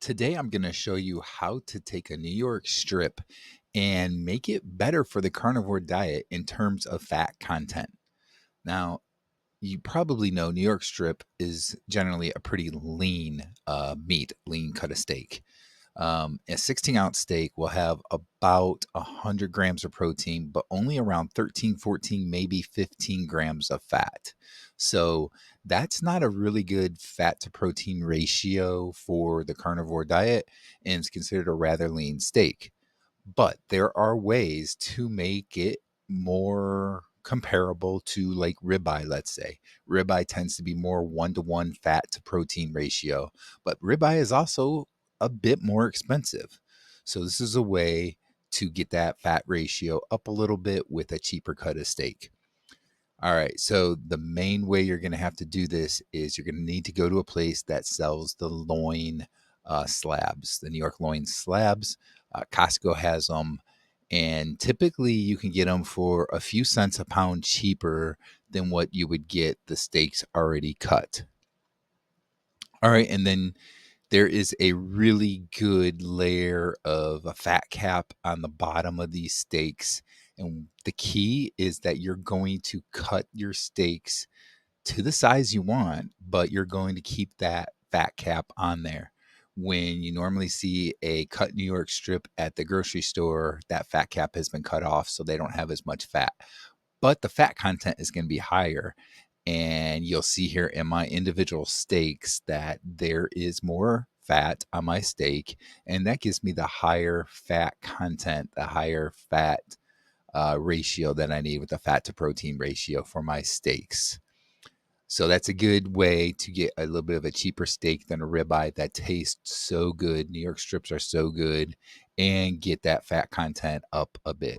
Today, I'm going to show you how to take a New York strip and make it better for the carnivore diet in terms of fat content. Now, you probably know New York strip is generally a pretty lean meat, lean cut of steak. A 16-ounce steak will have about 100 grams of protein, but only around 13, 14, maybe 15 grams of fat. So that's not a really good fat to protein ratio for the carnivore diet, and it's considered a rather lean steak. But there are ways to make it more comparable to like ribeye, let's say. Ribeye tends to be more 1-to-1 fat to protein ratio, but ribeye is also a bit more expensive. So this is a way to get that fat ratio up a little bit with a cheaper cut of steak. All right, so the main way you're going to have to do this is you're going to need to go to a place that sells the loin slabs, the New York loin slabs. Costco has them, and typically you can get them for a few cents a pound cheaper than what you would get the steaks already cut. All right, and then there is a really good layer of a fat cap on the bottom of these steaks. And the key is that you're going to cut your steaks to the size you want, but you're going to keep that fat cap on there. When you normally see a cut New York strip at the grocery store, that fat cap has been cut off so they don't have as much fat. But the fat content is going to be higher. And you'll see here in my individual steaks that there is more fat on my steak. And that gives me the higher fat content, the higher fat ratio that I need with the fat to protein ratio for my steaks. So that's a good way to get a little bit of a cheaper steak than a ribeye that tastes so good. New York strips are so good, and get that fat content up a bit.